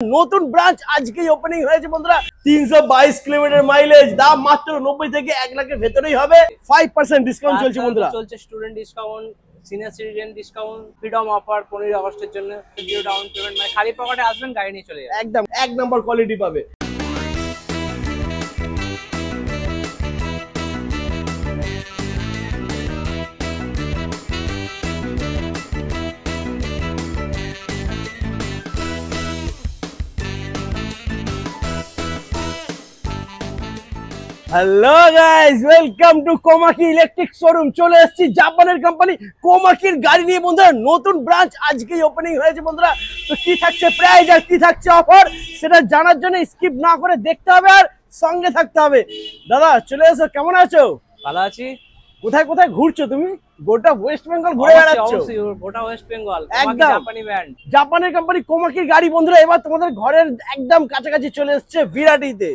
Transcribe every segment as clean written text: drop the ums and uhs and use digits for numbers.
নতুন ব্রাঞ্চ আজকেই ওপেনিং হয়েছে বন্ধুরা। 322 কিলোমিটার মাইলেজ, দাম মাত্র 90 থেকে 1 লাখের ভেতরেই হবে। 5% ডিসকাউন্ট চলছে বন্ধুরা। চলছে student discount, senior citizen discount, freedom offer 15 আগস্টের জন্য। জিরো ডাউন পেমেন্ট, মানে খালি পকেটে আসবেন, গাড়ি নিয়ে চলে যাবেন। একদম 1 নাম্বার কোয়ালিটি পাবে। Hello guys, welcome to Komaki electric showroom. চলে এসেছি জাপানের কোম্পানি কোমাকির গাড়ি নিয়ে বন্ধুরা। নতুন ব্রাঞ্চ আজকেই ওপেনিং হয়েছে বন্ধুরা। তো কি থাকছে প্রাইস আর কি থাকছে অফার, সেটা জানার জন্য স্কিপ না করে দেখতে হবে আর সঙ্গে থাকতে হবে। দাদা চলে এসো, কেমন আছো? ভালো আছি। কোথায় কোথায় ঘুরছো তুমি? গোটা ওয়েস্ট বেঙ্গল ঘুরে বেড়াচ্ছো? গোটা ওয়েস্ট বেঙ্গল, একদম জাপানি ব্র্যান্ড, জাপানের কোম্পানি কোমাকির গাড়ি বন্ধুরা। এবার তোমাদের ঘরের একদম কাছাকাছি চলে এসেছে বিরাটিতে।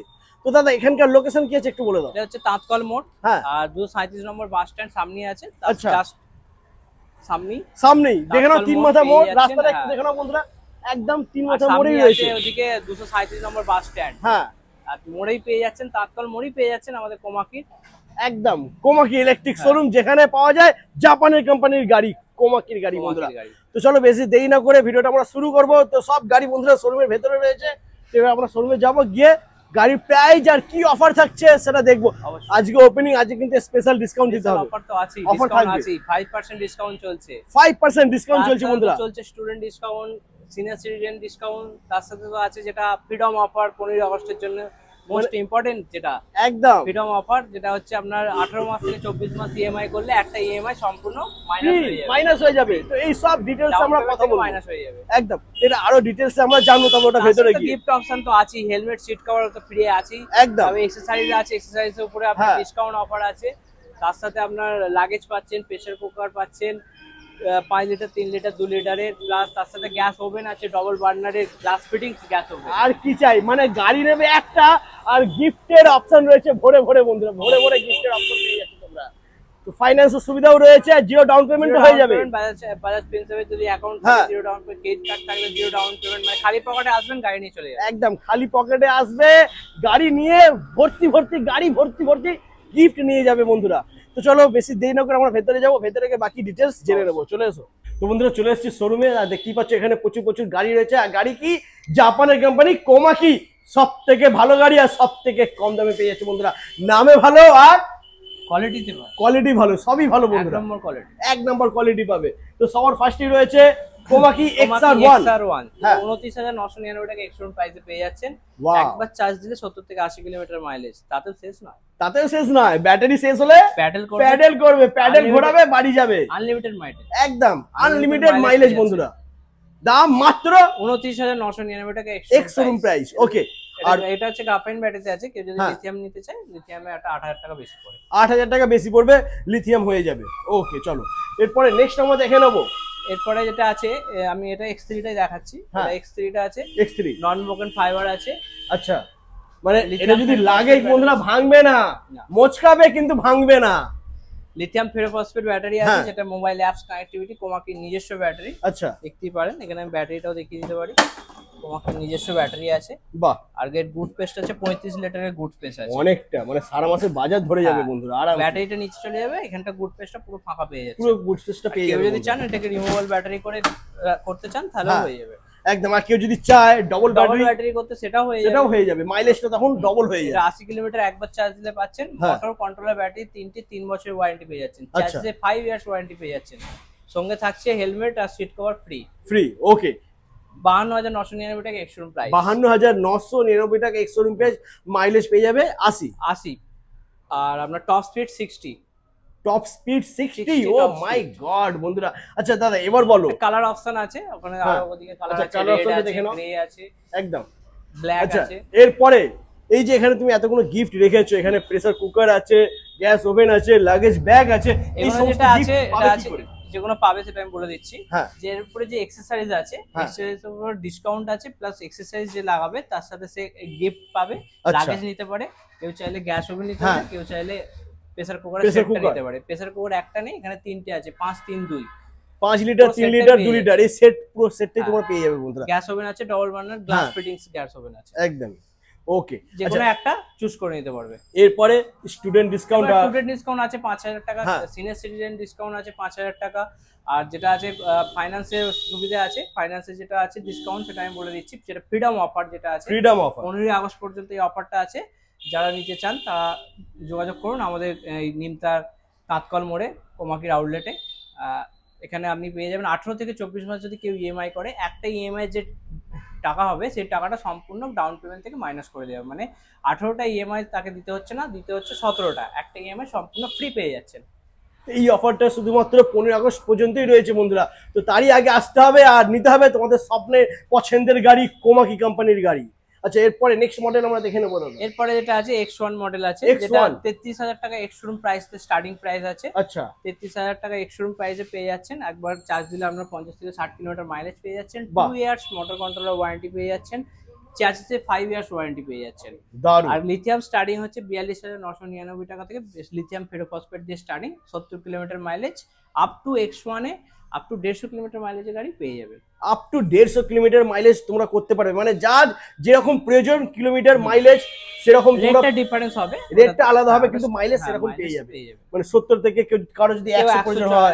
তো দাদা এখানকার লোকেশন কি আছে একটু বলে দাও। এটা হচ্ছে তাঁতকল মোড়, হ্যাঁ, আর 237 নম্বর বাস স্ট্যান্ড সামনে আছে। আচ্ছা, জাস্ট সামনেই দেখে নাও, তিন মাথা মোড়। রাস্তাটা একটু হ্যাঁ। দেখে নাও বন্ধুরা, একদম তিন মাথা মোড়েই রয়েছে। ওদিকে 237 নম্বর বাস স্ট্যান্ড, হ্যাঁ, আর মোড়েই পেয়ে যাচ্ছেন, তাঁতকল মোড়েই পেয়ে যাচ্ছেন আমাদের কোমাকির একদম কোমাকি ইলেকট্রিক শোরুম, যেখানে পাওয়া যায় জাপানের কোম্পানির গাড়ি, কোমাকির গাড়ি বন্ধুরা। তো চলো বেশি দেরি না করে ভিডিওটা আমরা শুরু করব। তো সব গাড়ি বন্ধুরা শোরুমের ভেতরে রয়েছে। তো এবার আমরা শোরুমে যাবো, গিয়ে গাড়ির প্রাইস আর কি অফার থাকছে সেটা দেখবো। আজকে ওপেনিং, আজকে কিন্তু স্পেশাল ডিসকাউন্ট দিতে হবে। অফার তো আছে, অফার থাকবে, 5% ডিসকাউন্ট চলছে। 5% ডিসকাউন্ট চলছে বন্ধুরা। চলছে student discount, senior citizen discount, তার সাথে তো আছে যেটা ফ্রিডম অফার 15 আগস্টের জন্য মোস্ট ইম্পর্টেন্ট, যেটা একদম ফ্রিডম অফার, যেটা হচ্ছে আপনার 18 মাস থেকে 24 মাস ইএমআই করলে একটা ইএমআই সম্পূর্ণ মাইনাস হয়ে যাবে। তো এই সব ডিটেইলস আমরা কথা বলবো, মাইনাস হয়ে যাবে। একদম এটা আরো ডিটেইলস আমরা জানবো, তবে ওটা ভেতরে গিয়ে। গিফট অপশন তো আছে, হেলমেট, সিট কভার তো ফ্রি আছে একদম। তবে এক্সারসাইজ আছে, এক্সারসাইজের উপরে আপনার ডিসকাউন্ট অফার আছে। তার সাথে আপনার লাগেজ পাচ্ছেন, প্রেসার কুকার পাচ্ছেন 5 লিটার, 3 লিটার, 2 লিটারের, প্লাস তার সাথে গ্যাস ওভেন আছে, ডবল বার্নারের গ্লাস ফিটিংস গ্যাস ওভেন। আর কি চাই, মানে গাড়ি নেবে একটা, আর গিফটের অপশন রয়েছে ভরে ভরে বন্ধুরা, ভরে ভরে গিফটের অপশন পেয়ে যাচ্ছে তোমরা। তো ফাইন্যান্সের সুবিধাও রয়েছে, জিরো ডাউন পেমেন্ট হয়ে যাবে। বাজাজ ফিনসার্ভে যদি অ্যাকাউন্ট থাকে, zero down payment, credit card থাকলে জিরো ডাউন পেমেন্ট, মানে খালি পকেটে আসবেন, গাড়ি নিয়ে চলে যাবেন। একদম খালি পকেটে আসবে, গাড়ি নিয়ে ভর্তি ভর্তি গাড়ি, ভর্তি ভর্তি গিফট নিয়ে যাবে বন্ধুরা। তো চলো বেশি দেরি না করে আমরা ভেতরে যাবো, ভেতরে গিয়ে বাকি ডিটেলস জেনে নেবো। চলে এসো। তো বন্ধুরা চলে এসেছি শোরুমে, আর দেখতেই পাচ্ছ এখানে প্রচুর প্রচুর গাড়ি রয়েছে। আর গাড়ি কি, জাপানের কোম্পানি কোমাকি, সব থেকে ভালো গাড়ি আর সব থেকে কম দামে পেয়ে যাচ্ছে বন্ধুরা। নামে ভালো আর কোয়ালিটি ভালো, সবই ভালো বন্ধুরা, এক নম্বর কোয়ালিটি পাবে। তো সবার ফার্স্টে রয়েছে কোমাকি XR1। 29,999 টাকা এক্সট্রা প্রাইসে পেয়ে যাচ্ছেন। একবার চার্জ দিলে 70 থেকে 80 কিলোমিটার মাইলেজ, তাতেও শেষ নয়। ব্যাটারি শেষ হলে প্যাডেল করবে, প্যাডেল ঘোরাবে, বাড়ি যাবে। আনলিমিটেড মাইলেজ, একদম আনলিমিটেড মাইলেজ বন্ধুরা। দাম মাত্র 29,999 টাকা এক্স শোরুম প্রাইস। ওকে, আর এটা হচ্ছে গ্রাফাইন ব্যাটারিতে আছে। কেউ যদি লিথিয়াম নিতে চায়, লিথিয়ামে একটা 8,000 টাকা বেশি পড়ে, 8,000 টাকা বেশি পড়বে, লিথিয়াম হয়ে যাবে। ওকে চলো এরপরে নেক্সট আমরা দেখে নেবো। এরপরে যেটা আছে, আমি এটা X3 টাই দেখাচ্ছি। X3 টা আছে, X3 নন ব্রোকেন ফাইবার আছে। আচ্ছা, মানে এটা যদি লাগে বন্ধুরা ভাঙবে না, মোচকাবে কিন্তু ভাঙবে না। লিথিয়াম ফেরোফসফেট ব্যাটারি আছে, যেটা মোবাইল অ্যাপস কানেক্টিভিটি, কোমাকির নিজস্ব ব্যাটারি। আচ্ছা, দেখতেই পারেন এখানে আমি ব্যাটারিটাও দেখিয়ে দিতে পারি। কোমাকির নিজস্ব ব্যাটারি আছে। বাহ। আর গেট গুড পেস্ট আছে, 35 লিটারের গুড পেস্ট আছে, অনেকটা, মানে সারা মাসে বাজার ধরে যাবে বন্ধুরা। আর ব্যাটারিটা নিচে চলে যাবে, এখানটা গুড পেস্টটা পুরো ফাঁকা পেয়ে যাচ্ছে, পুরো গুড পেস্টটা পেয়ে যাবে। কেউ যদি চান এটাকে রিমুভাল ব্যাটারি করে করতে চান তাহলেও হয়ে যাবে একদম। আর কেউ যদি চায় ডবল ব্যাটারি করতে, সেটাও হয়ে যাবে। মাইলেজটা তখন ডবল হয়ে যাবে। 80 কিলোমিটার একবার চার্জ দিলে পাচ্ছেন। মোটর কন্ট্রোলার ব্যাটারি 3 বছরের ওয়ারেন্টি পেয়ে যাচ্ছেন, চার্জে 5 ইয়ার্স ওয়ারেন্টি পেয়ে যাচ্ছেন। সঙ্গে থাকছে হেলমেট আর সিট কভার ফ্রি। ওকে, 52,999 টাকা এক্স শোরুম প্রাইস, 52,999 টাকা এক্স শোরুম প্রাইস। মাইলেজ পেয়ে যাবে 80। আর আপনার টপ স্পিড 60। Top speed 60। ও মাই গড বন্ধুরা। আচ্ছা দাদা এবার বলো, কালার অপশন আছে ওখানে, আর ওদিকে কালার আছে, কালার অপশনটা দেখে নাও, গ্রে আছে, একদম ব্ল্যাক আছে। এরপরে এই যে এখানে তুমি এতগুলো গিফট রেখেছো, এখানে প্রেসার কুকার আছে, গ্যাস ওভেন আছে, লাগেজ ব্যাগ আছে, এই যেটা আছে এটা আছে, যেগুলো পাবে সেটা আমি বলে দিচ্ছি। যে এর উপরে যে এক্সেসরিজ আছে, এক্সেসরিজের উপর ডিসকাউন্ট আছে, প্লাস এক্সেসরিজ যে লাগাবে তার সাথে সে গিফট পাবে। লাগেজ নিতে পারে, কেউ চাইলে গ্যাস ওভেন নিতে পারে, কেউ চাইলে প্রেসার কুকার নিতে পারে। প্রেসার কুকার একটা নেই, এখানে 3টে আছে, 5, 3, 2। 5 লিটার 3 লিটার 2 লিটার এই সেট পুরো সেটটাই তোমরা পেয়ে যাবে বন্ধুরা। গ্যাস ওভেন আছে, double burner glass fittings gas oven আছে একদম। ওকে, যে কোনো একটা চুজ করে নিতে পারবে। এরপরে স্টুডেন্ট ডিসকাউন্ট আছে 5000 টাকা, সিনিয়র সিটিজেন ডিসকাউন্ট আছে 5000 টাকা, আর যেটা আছে ফাইন্যান্সের সুবিধা আছে, ফাইন্যান্সের যেটা আছে ডিসকাউন্ট সেটা আমি বলে দিচ্ছি, যেটা ফ্রিডম অফার যেটা আছে, ফ্রিডম অফার 15ই আগস্ট পর্যন্ত এই অফারটা আছে। যারা নিতে চান তারা যোগাযোগ করুন আমাদের এই নিমতার তাঁতকল মোড়ে কোমাকির আউটলেটে। এখানে আপনি পেয়ে যাবেন 18 থেকে 24 মাস যদি কেউ ইএমআই করে, একটা ইএমআই যে টাকা হবে সেই টাকাটা সম্পূর্ণ ডাউন পেমেন্ট থেকে মাইনাস করে দেবে, মানে 18টা ইএমআই তাকে দিতে হচ্ছে না, দিতে হচ্ছে 17টা, একটা ইএমআই সম্পূর্ণ ফ্রি পেয়ে যাচ্ছেন। এই অফারটা শুধুমাত্র 15 আগস্ট পর্যন্তই রয়েছে বন্ধুরা, তো তারই আগে আসতে হবে আর নিতে হবে তোমাদের স্বপ্নের পছন্দের গাড়ি কোমাকি কোম্পানির গাড়ি। আচ্ছা, এরপরে নেক্সট মডেল আমরা দেখে নেবো। এরপরে যেটা আছে X1 মডেল আছে, যেটা 33000 টাকা এক্স-শোরুম প্রাইস স্টার্টিং প্রাইস আছে। আচ্ছা, 33000 টাকা এক্স-শোরুম প্রাইসে পেয়ে যাচ্ছেন। একবার চার্জ দিলে আপনারা 50 থেকে 60 কিলোমিটার মাইলেজ পেয়ে যাচ্ছেন, 2 ইয়ার্স মোটর কন্ট্রোলার ওয়ারেন্টি পেয়ে যাচ্ছেন, চ্যাসিসে 5 ইয়ার্স ওয়ারেন্টি পেয়ে যাচ্ছেন। আর লিথিয়াম স্টার্টিং হচ্ছে 42999 টাকা থেকে, লিথিয়াম ফেরোফসফেট দিয়ে starting, 70 kilometre mileage up to X1 এ আপ টু 150 কিলোমিটার মাইলেজের গাড়ি পেয়ে যাবে। আপ টু 150 কিলোমিটার মাইলেজ তোমরা করতে পারবে, মানে যার যেরকম প্রয়োজন কিলোমিটার মাইলেজ সেরকম রেটটা ডিফারেন্স হবে, রেটটা আলাদা হবে, কিন্তু মাইলেজ সেরকম পেয়ে যাবে। মানে 70 থেকে কারো যদি 100 প্রয়োজন হয়,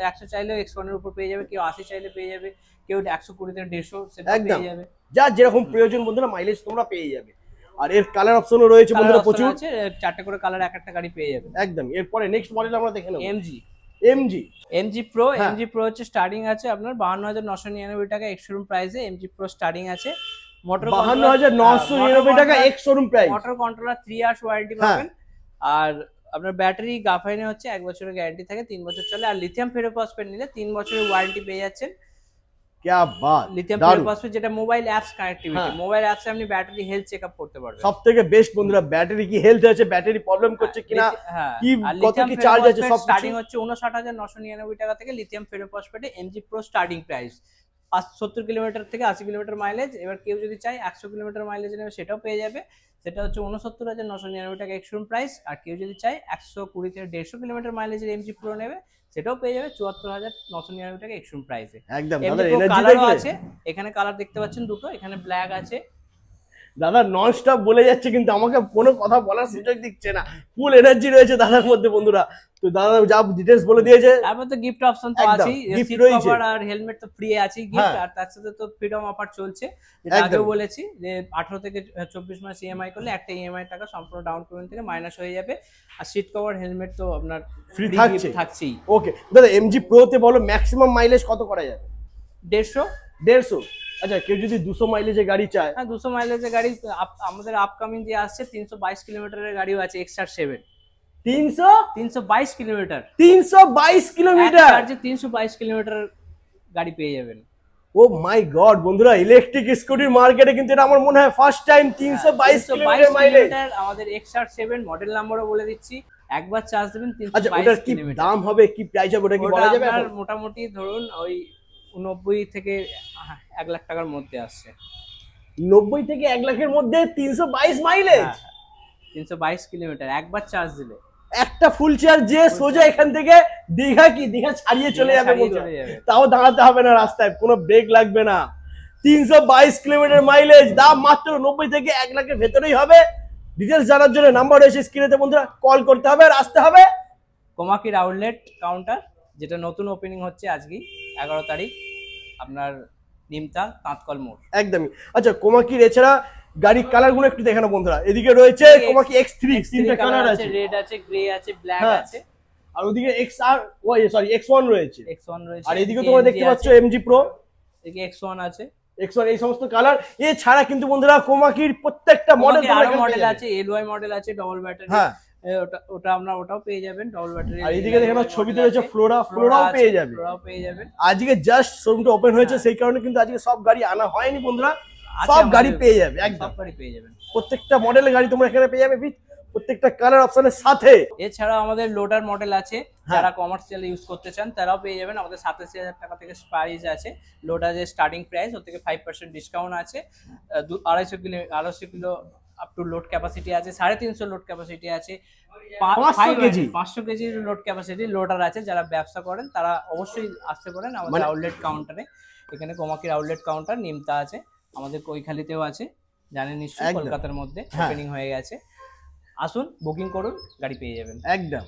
100 চাইলেও X1 এর উপর পেয়ে যাবে, কেউ 80 চাইলে পেয়ে যাবে, কেউ 120 থেকে 150 সেটা পেয়ে যাবে। যার যেরকম প্রয়োজন বন্ধুরা মাইলেজ তোমরা পেয়ে যাবে। আর এর কালার অপশনও রয়েছে বন্ধুরা প্রচুর, আছে 4টা করে কালার, এক একটা গাড়ি পেয়ে যাবে। একদম। এরপরে নেক্সট মডেল আমরা দেখে নেব MG Pro। MG Pro হচ্ছে স্টার্টিং আছে আপনার 52999 টাকা এক্স-শোরুম প্রাইসে। MG Pro স্টার্টিং আছে, মোটর 52999 টাকা x-showroom price, motor controller 3 years warranty পাবেন। আর আপনার ব্যাটারি গাফাইনে হচ্ছে 1 বছরের গ্যারান্টি থাকে, 3 বছর চলে। আর লিথিয়াম ফেরোফসফেট নিলে 3 বছরের ওয়ারেন্টি পেয়ে যাচ্ছেন। क्या बात, লিথিয়াম ফেরোফসফেট যেটা মোবাইল অ্যাপস কানেক্টিভিটি, মোবাইল অ্যাপসে আপনি ব্যাটারি হেলথ চেকআপ করতে পারবেন। সবথেকে বেস্ট বন্ধুরা, ব্যাটারি কি হেলথ আছে, ব্যাটারি প্রবলেম করছে কিনা, কি কত কি চার্জ আছে, সব স্টার্টিং হচ্ছে 59999 টাকা থেকে লিথিয়াম ফেরোফসফেটে MG Pro starting price. 70 kilometre থেকে 80 কিলোমিটার মাইলেজ। এবার কেউ যদি চায় 100 কিলোমিটার মাইলেজ নেবে সেটাও পেয়ে যাবে, সেটা হচ্ছে 69999 টাকা এক্স-শোরুম প্রাইস। আর কেউ যদি চায় 120 থেকে 150 কিলোমিটার মাইলেজের MG Pro নেবে সেটাও পেয়ে যাবে 74999 টাকা এক্স-শোরুম প্রাইসে। একদম। কালারও আছে, এখানে কালার দেখতে পাচ্ছেন দুটো, এখানে ব্ল্যাক আছে। দাদা নন স্টপ বলে যাচ্ছে কিন্তু আমাকে কোনো কথা বলার সুযোগ দিচ্ছে না, ফুল এনার্জি রয়েছে দাদার মধ্যে বন্ধুরা। তো দাদা যা ডিটেইলস বলে দিয়েছে, তারপর তো গিফট অপশন তো আছেই, সিট কভার আর হেলমেট তো ফ্রি আছে গিফট। আর তার সাথে তো ফ্রিডম অফার চলছে, যেটা আগেও বলেছি যে 18 থেকে 24 মাস ইএমআই করলে একটা ইএমআই টাকা সম্পূর্ণ ডাউন পেমেন্ট থেকে মাইনাস হয়ে যাবে। আর সিট কভার হেলমেট তো আপনার ফ্রি থাকছেই। ওকে দাদা, MG Pro তে বলো ম্যাক্সিমাম মাইলেজ কত করা যাবে? 150। আচ্ছা, কেউ যদি 200 মাইলেজের গাড়ি চায়? হ্যাঁ, 200 মাইলেজের গাড়ি আমাদের আপকামিং যে আসছে 322 কিলোমিটারের গাড়িও আছে, XR7। 322 কিলোমিটার, 322 কিলোমিটার চার্জে 322 কিলোমিটার গাড়ি পেয়ে যাবেন। ও মাই গড বন্ধুরা, ইলেকট্রিক স্কুটির মার্কেটে কিন্তু এটা আমার মনে হয় ফার্স্ট টাইম 322 কিলোমিটার মাইলেজ। আমাদের XR7 মডেল নাম্বারও বলে দিচ্ছি, একবার চার্জ দেবেন 322 কিলোমিটার। দাম হবে কি প্রাইস হবে ওটা কি বলা যাবে? আর মোটামুটি ধরুন ওই 90 থেকে 1 লাখ টাকার মধ্যে আসছে। 90 থেকে 1 লাখের মধ্যে 322 মাইলেজ, 322 কিলোমিটার একবার চার্জ দিলে। একটা ফুল চার্জ যে সোজা এখান থেকে দীঘা ছাড়িয়ে চলে যাবে, তাও দাঁড়াতে হবে না রাস্তায়, কোনো ব্রেক লাগবে না। 322 কিলোমিটার মাইলেজ, দাম মাত্র 90 থেকে 1 লাখের ভেতরেই হবে। ডিটেলস জানার জন্য নাম্বার রয়েছে স্ক্রিনেতে বন্ধুরা, কল করতে হবে আর আসতে হবে কোমাকির আউটলেট কাউন্টার, যেটা নতুন ওপেনিং হচ্ছে আজকে 11 তারিখ আপনার নিমতা তাঁতকল মোড়। একদমই। আচ্ছা, কোমাকির এছাড়া গাড়ির কালার গুলো একটু দেখানো বন্ধুরা। এদিকে রয়েছে কোমাকি X3, তিনটা কালার আছে, রেড আছে, গ্রে আছে, ব্ল্যাক আছে। আর ওদিকে X1 রয়েছে। আর এদিকে তোমরা দেখতে পাচ্ছ MG Pro, এদিকে X1 আছে, X1 এই সমস্ত কালার। এছাড়া কিন্তু বন্ধুরা কোমাকির প্রত্যেকটা মডেল আছে, LY মডেল আছে, ডবল ব্যাটারি, ওটা ওটাও পেয়ে যাবেন ডবল ব্যাটারি। আর এদিকে দেখেন ছবিতে রয়েছে ফ্লোরাও পেয়ে যাবে। আজকে জাস্ট শোরুমটা ওপেন হয়েছে, সেই কারণে কিন্তু আজকে সব গাড়ি আনা হয়নি বন্ধুরা, সব গাড়ি পেয়ে যাবে, একদম সব গাড়ি পেয়ে যাবেন। প্রত্যেকটা মডেলের গাড়ি তোমরা এখানে পেয়ে যাবে, প্রত্যেকটা কালার অপশনের সাথে। এছাড়া আমাদের লোডার মডেল আছে, যারা কমার্শিয়াল ইউজ করতে চান তারাও পেয়ে যাবেন। আমাদের 87,000 টাকা থেকে প্রাইস আছে লোডারের স্টার্টিং প্রাইস, ওর থেকে 5% ডিসকাউন্ট আছে। 250 kilo up to load capacity আছে 350 লোড ক্যাপাসিটি আছে, 500 কেজির লোড ক্যাপাসিটি লোডার আছে। যারা ব্যবসা করেন তারা অবশ্যই আসতে পারেন আমাদের আউটলেট কাউন্টারে। এখানে কোমাকির আউটলেট কাউন্টার নিমতা আছে, আমাদের কৈখালিতেও আছে, জানেন নিশ্চয়ই, কলকাতার মধ্যে ওপেনিং হয়ে গেছে। আসুন, বুকিং করুন, গাড়ি পেয়ে যাবেন। একদম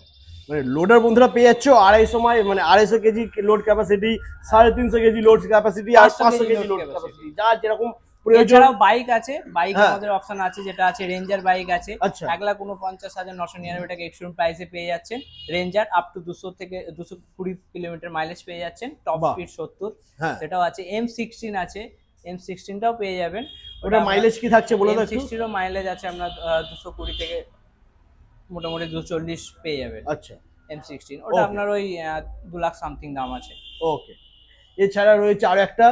মানে লোডার বন্ধুরা পেয়ে যাচ্ছ 250 মানে 250 KG load capacity, 350 KG load capacity আর 500 কেজি লোড ক্যাপাসিটি, যা যেরকম প্রয়োজন। এছাড়াও বাইক আছে, বাইক আমাদের অপশন আছে, যেটা আছে রেঞ্জার বাইক আছে 1,49,999 টাকা এক্সট্রিম প্রাইসে পেয়ে যাচ্ছেন। রেঞ্জার আপ টু 200 থেকে 220 কিলোমিটার মাইলেজ পেয়ে যাচ্ছেন, টপ স্পিড 70, সেটাও আছে। M16 আছে, M16টাও পেয়ে যাবেন। ওটা মাইলেজ কি থাকছে বলে দাও একটু। M16 এর মাইলেজ আছে আপনার 220 থেকে মোটামুটি 240 পেয়ে যাবেন। আচ্ছা, M16 ওটা আপনার ওই 2 লাখ সামথিং দাম আছে। ওকে, এছাড়া রয়েছে আরো একটা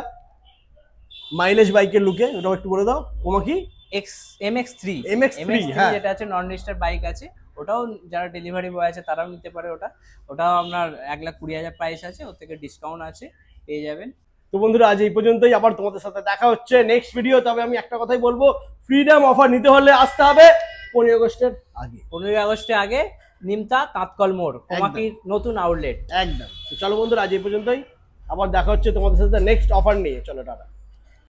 মাইলেজ বাইকের লুকে, ওটাও একটু বলে দাও। কোমাকি MX3 যেটা আছে নন রেজিস্টার বাইক আছে, ওটাও যারা ডেলিভারি বয় আছে তারাও নিতে পারে। ওটাও আপনার 1,20,000 প্রাইস আছে, ওর থেকে ডিসকাউন্ট আছে, পেয়ে যাবেন। তো বন্ধুরা আজ এই পর্যন্তই, আবার তোমাদের সাথে দেখা হচ্ছে নেক্সট ভিডিও। তবে আমি একটা কথাই বলবো, ফ্রিডম অফার নিতে হলে আসতে হবে 15 আগস্টের আগে। 15 আগস্টের আগে নিমতা কাঁতকল মোড়, কোমাকির নতুন আউটলেট। একদম। তো চলো বন্ধুরা আজ এই পর্যন্তই, আবার দেখা হচ্ছে তোমাদের সাথে নেক্সট অফার নিয়ে। চলো টাটা।